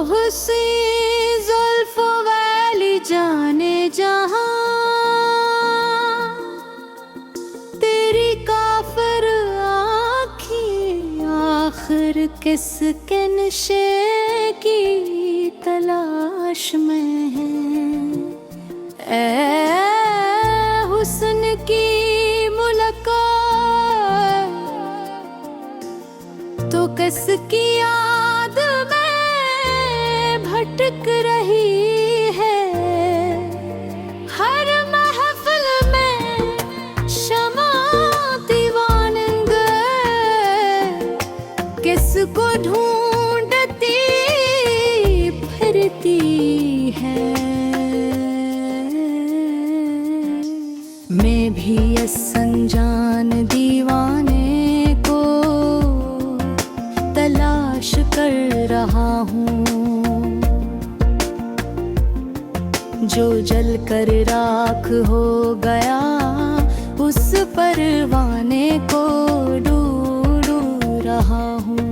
हुस्से जुल्फ़ वाली जाने जहां, तेरी काफिर आँखें आखिर किसके नशे की तलाश में है। ऐ हुस्न की मुलाकात तो किसकी याद में भटक रही है। हर महफिल में शमा दीवानग किसको ढूंढती फिरती है। मैं भी इस अनजान दीवाने को तलाश कर रहा हूँ, जो जल कर राख हो गया उस परवाने को ढूंढ रहा हूँ।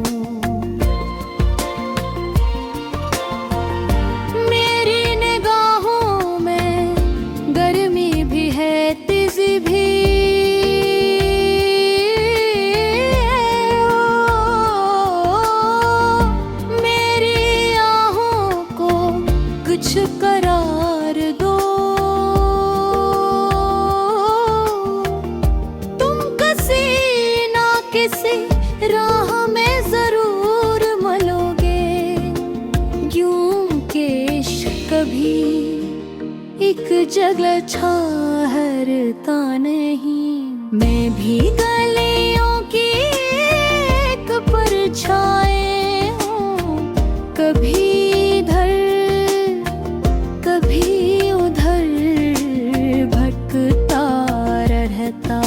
मेरी निगाहों में गर्मी भी है, तेजी भी, मेरी आहों को कुछ करार दो। तुम किसी ना किसी राह में जरूर मिलोगे, यूं के इश्क कभी एक जगह ठहरता नहीं। मैं भी गलियों की एक परछाई हूँ, कभी इधर कभी उधर भटकता रहता हूँ।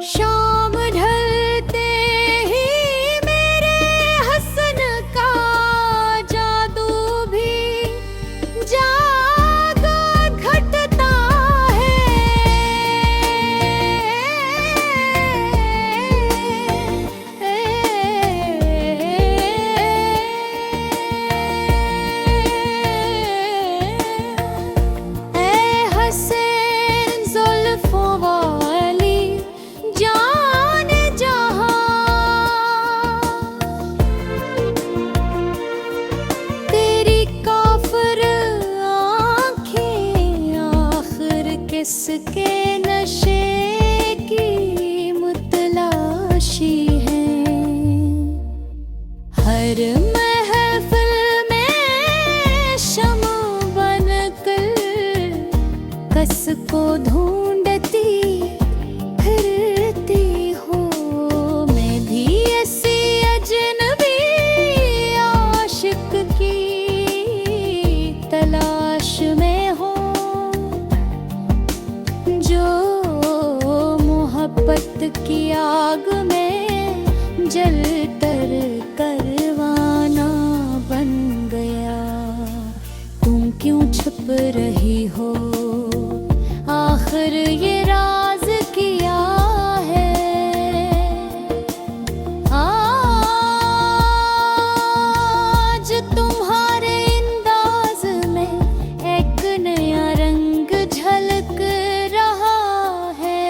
शाम ढलते ही मेरे हसन का जादू भी जागा घटता है। हसीन जुल्फों वाली जाने जहां, तेरी काफिर आँखें आखिर किसके नशे की मुतलाशी है। हर महफिल में शम्अ बनकर किसको ढूंढती फिरती हो। मैं भी ऐसी अजनबी आशिक की तलाश में हूँ, जो मोहब्बत की आग में जलकर करवाना बन गया। तुम क्यों छुप रही हो, आखिर ये राज किया है। आज तुम्हारे अंदाज में एक नया रंग झलक रहा है।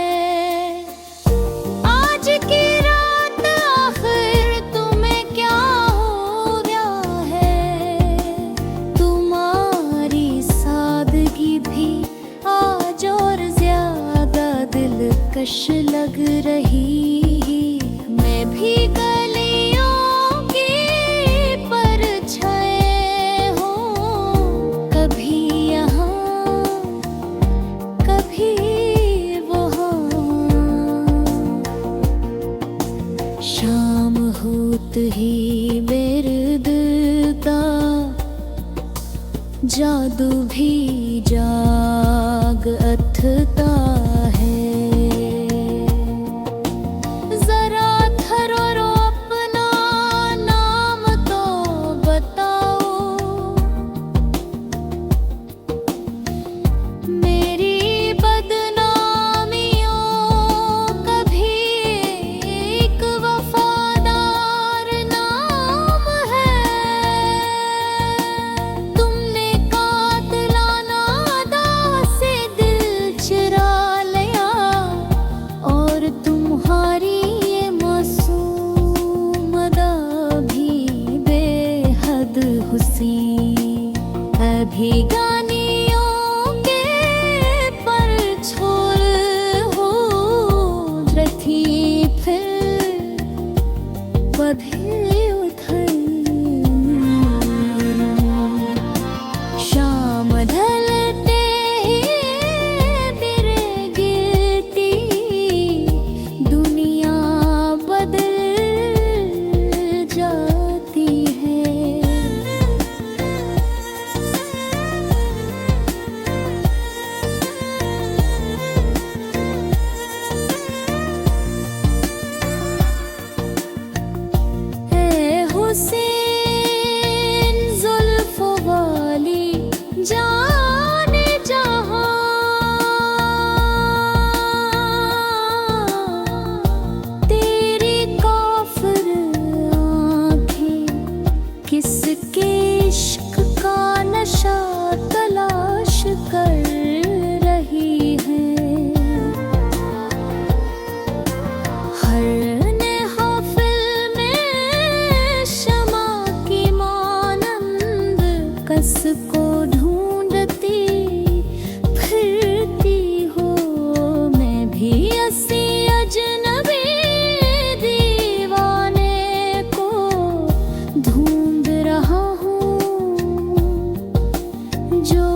आज की रात आखिर तुम्हें क्या हो गया है। तुम्हारी सादगी भी आज और ज्यादा दिलकश लग रही। मैं भी गलियों की परछाई हूँ, कभी यहाँ कभी वहाँ। शाम होते ही मेरे दिल का जादू भी जाग अथता है। जरा ठहरो अपना नाम तो बताओ, हंसी अभिगानियों के पर छोड़ हो रही फिर बधे उधर शाम ढलते ही मेरे गिरती दुनिया बदल जाती है। ए हुसैन जुल्फों वाली जाने जहां, तेरी काफिर आंखें किसके इश्क का नशा तलाश कर रही हैं। हर महफिल में शमा की मानंद कस को ढूंढती फिरती हो, मैं भी ऐसी अजनबी दीवाने को ढूंढ रहा हूँ, जो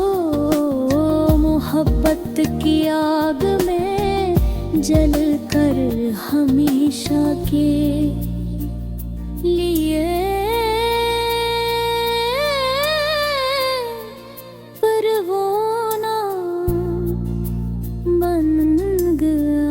मोहब्बत की आग में जल कर हमेशा के लिए परवाना बन गया।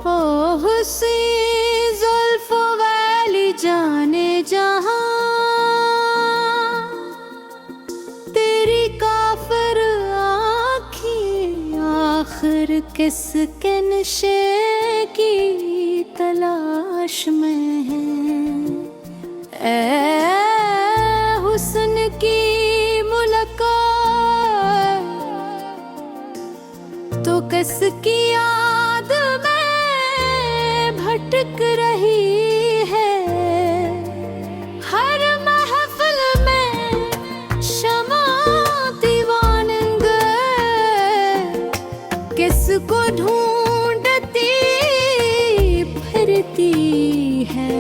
ओ हुस्न जुल्फों वाली जाने जहां, तेरी काफिर आँखें आखिर किसके नशे की तलाश में है। ए हुस्न की मुलाकात तो किसकी याद में भटक रही है। हर महफिल में शमा दीवानंद किसको ढूंढती फिरती है।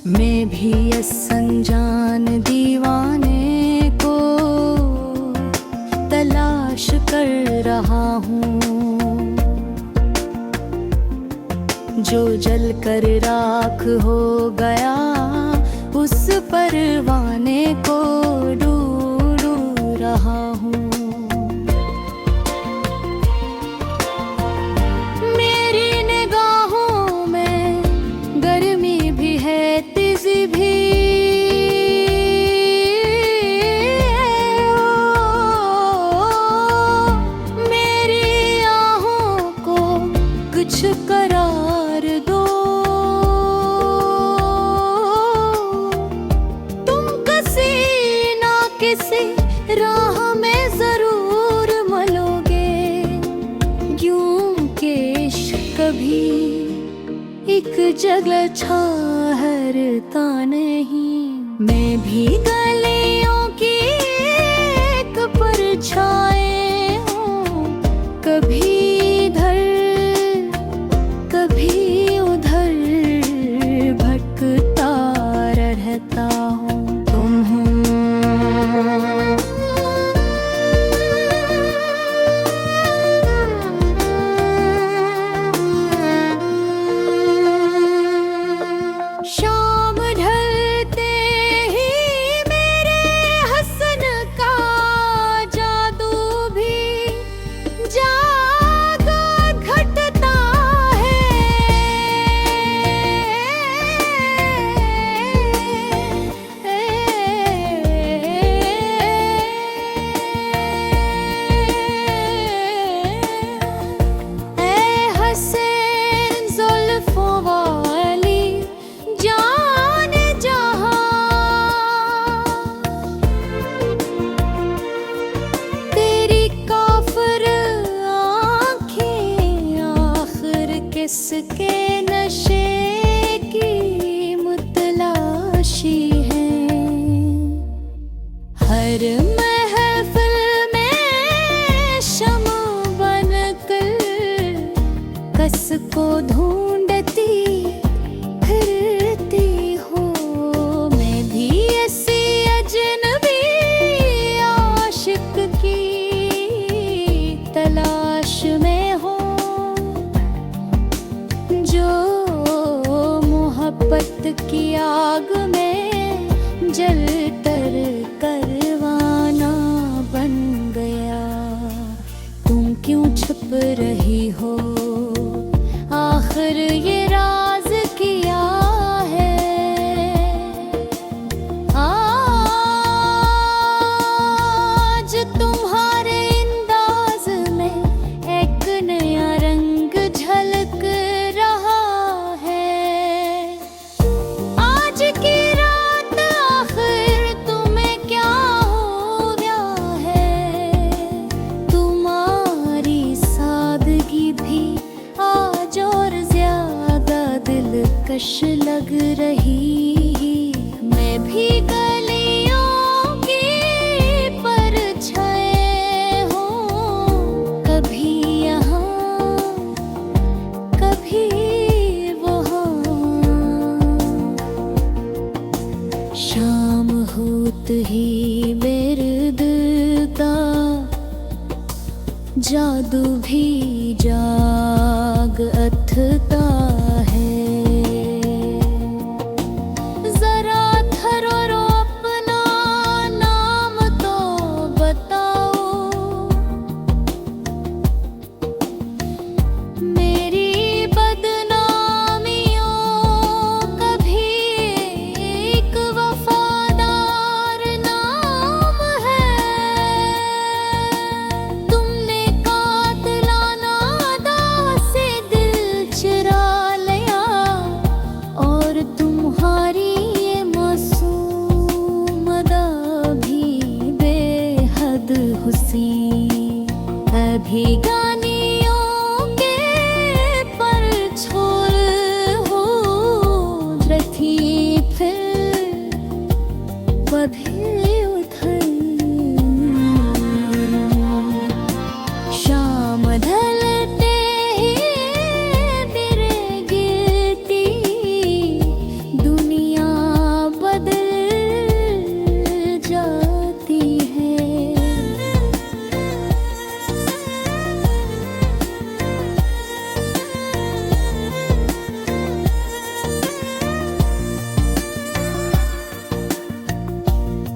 मैं भी इस अनजान दीवाने को तलाश कर रहा हूँ, जो जल कर राख हो गया उस परवाने को ढूंढ रहा हूँ। मेरी निगाहों में गर्मी भी है, तेजी भी, मेरी आहों को कुछ करार दो। तुम किसी ना किसी राह में जरूर मिलोगे, यूं के इश्क कभी एक जगह ठहरता नहीं। मैं भी गलियों की एक परछाई हूँ, कभी इधर कभी उधर भटकता रहता हूँ। शाम ढलते ही मेरे हसन का जादू भी जा किसके नशे की मुतलाशी है। हर महफिल में शम्म बनकर कस को ढूंढती फिरती हो। मैं भी ऐसी अजनबी आशिक की तलाश में हूँ, जो मोहब्बत की आग में जलकर करवाना बन गया। तुम क्यों छुप रही हो, आखिर ये राज किया है। आज तुम्हारे अंदाज में एक नया रंग झलक रहा है। आज की रात आखिर तुम्हें क्या हो गया है। तुम्हारी सादगी भी आज और ज्यादा दिलकश लग रही। मैं भी गलियों की परछाई हूँ, कभी यहाँ कभी वहाँ। शाम होते ही मेरे दिल का जादू भी जाग अथता है। जरा ठहरो, अपना नाम तो बताओ। मेरी बदनामियों का भी एक वफादार नाम है। तुमने कातिलाना अदा से दिल चुरा लिया, और तुम्हारी ये मासूम अदा भी बेहद हुस्न। अभी गानियों के परछोल हो रही, फिर कभी उधर। शाम ढलते ही तेरे गिरती दुनिया बदल जाती है।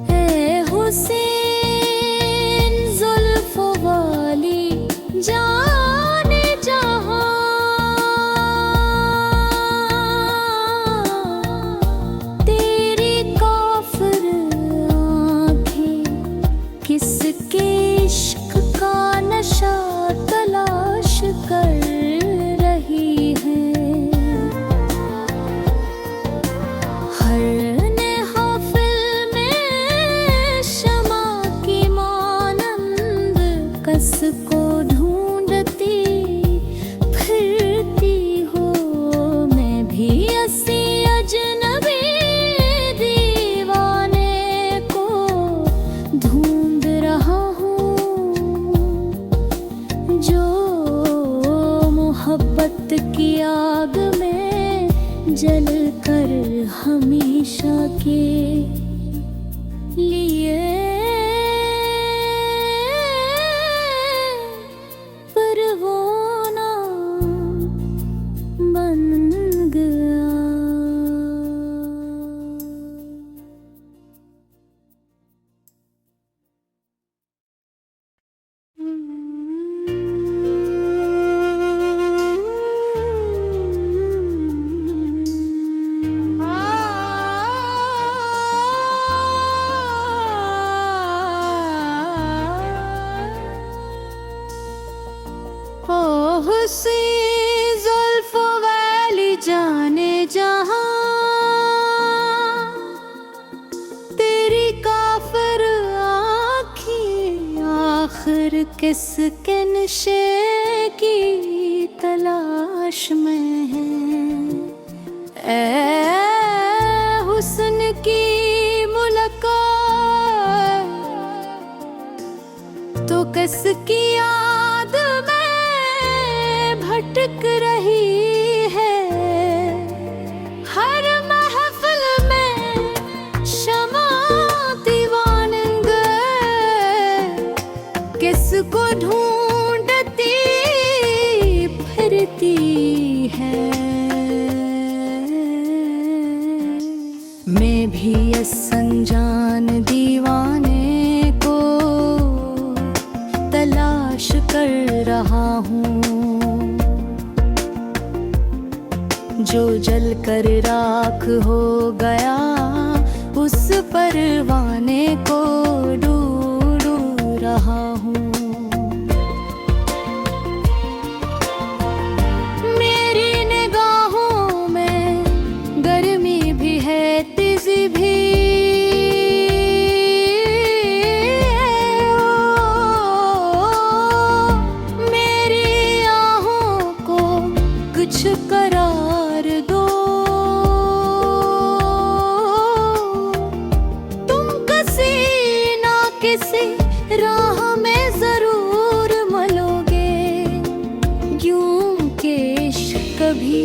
है हुसैन जुल्फों वाली जाने जहाँ, तेरी काफिर आँखें किसके इश्क का नशा तलाश कर रही हैं। हर महफिल में शम्म की मानंद कस को ढूंढती फिरती हो। मैं भी ऐसी अजनबी दीवाने को ढूंढ रहा हूँ, जो मोहब्बत की आग में जलकर हमेशा के लिए परवाना बन गया। हुस्न जुल्फों वाली जाने जहाँ, तेरी काफिर आँखें आखिर किसके नशे की तलाश में हैं। ऐ हुस्न की मुलाकात तो किसकी याद में भटक रही है। हर महफिल में शमा दीवानग किसको ढूंढती फिरती है। मैं भी इस अनजान दीवाने को तलाश कर रहा हूँ, जो जल कर राख हो गया उस परवाने को ढूंढ रहा हूँ। मेरी निगाहों में गर्मी भी है, तेजी भी। मेरी आहों को कुछ करार दो। तुम किसी ना किसी राह में जरूर मिलोगे, यूं के इश्क कभी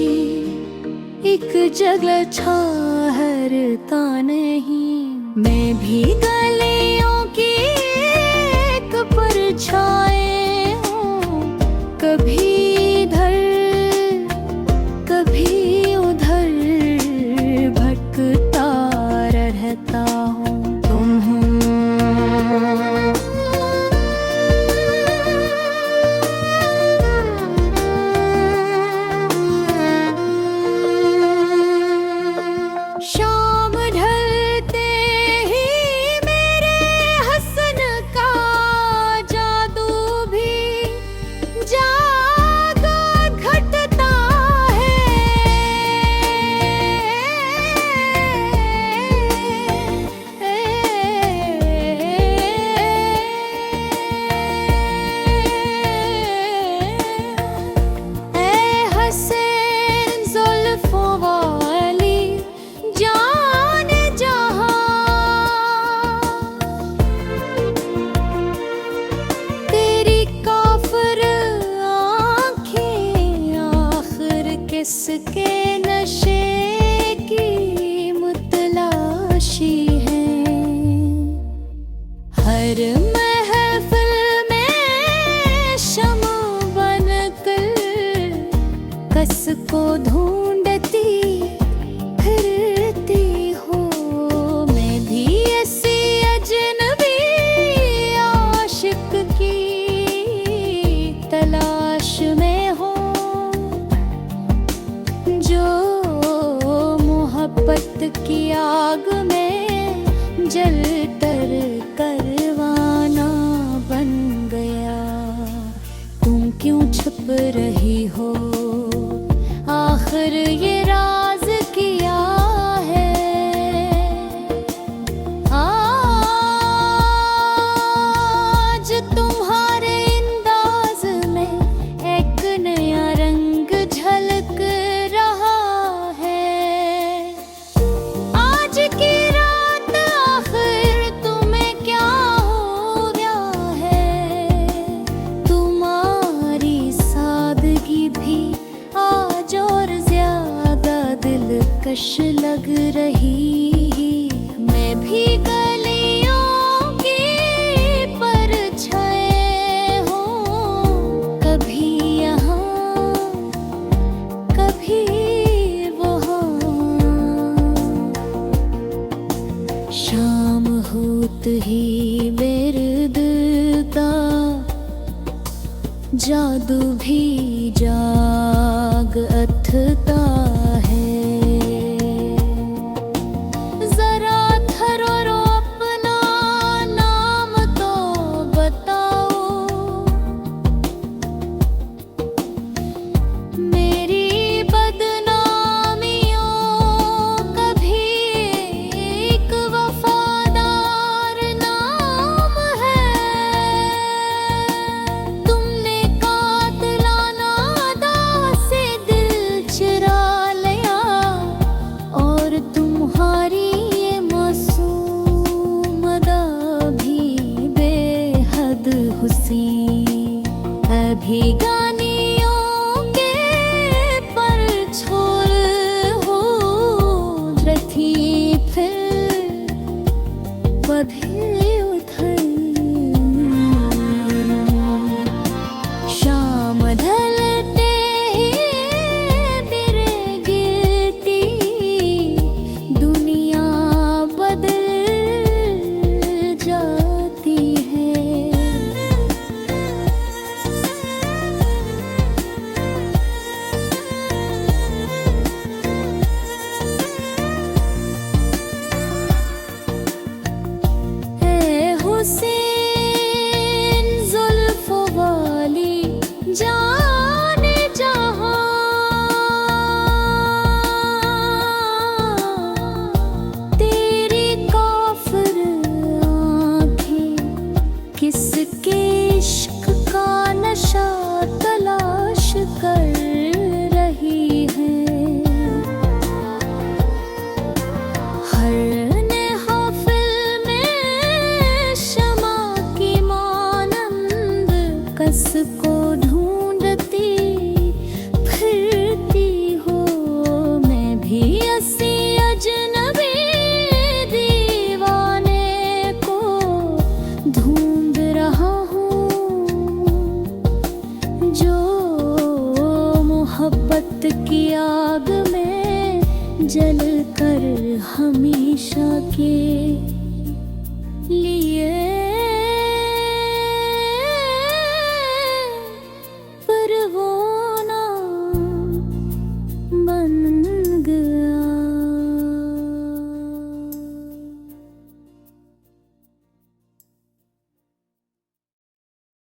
एक जगह ठहरता नहीं। मैं भी गलियों की एक परछाई हूँ, कभी इधर कभी उधर भटकता रहता हूँ। शाम ढलते ही मेरे हसन का जादू भी जागा घटता है। ऐ हसीन जुल्फों वाली जाने जहां, तेरी काफिर आँखें आखिर किसके नशे की मुतलाशी है। हर महफिल में शमा बनकर कसको ढूंढती फिरती हो। मैं भी ऐसी अजनबी आशिक की तलाश में हूँ, जो मोहब्बत की आग में जलकर करवाना बन गया। तुम क्यों छुप रही हो, आखिर ये राज किया है। आज तुम्हारे अंदाज में एक नया रंग झलक रहा है। आज की रात आखिर तुम्हें क्या हो गया है। तुम्हारी सादगी भी आज और ज्यादा दिलकश लग रही। मैं भी गलियों की परछाई हूँ, कभी यहाँ कभी वहाँ। शाम होते ही मेरे दिल का जादू भी जाग अथता है। जरा ठहरो अपना नाम तो बताओ, मेरी बदनामियों का भी एक वफादार नाम है। तुमने कातिलाना हंसी अभिगानियों के पर छोड़ हो रथी फिर बधे उधर शाम ढलते ही बिरे गिरती दुनिया बदल जाती है। ए हुसैन जुल्फों वाली जाने जहां, तेरी काफिर आंखें किसके इश्क का नशा तलाश कर रही हैं। हर महफिल में शमा की मानंद कस को ढूंढती फिरती हो। मैं भी ऐसी अजनबी दीवाने को ढूंढ रहा हूँ, जो मोहब्बत की आग में जल कर हमेशा के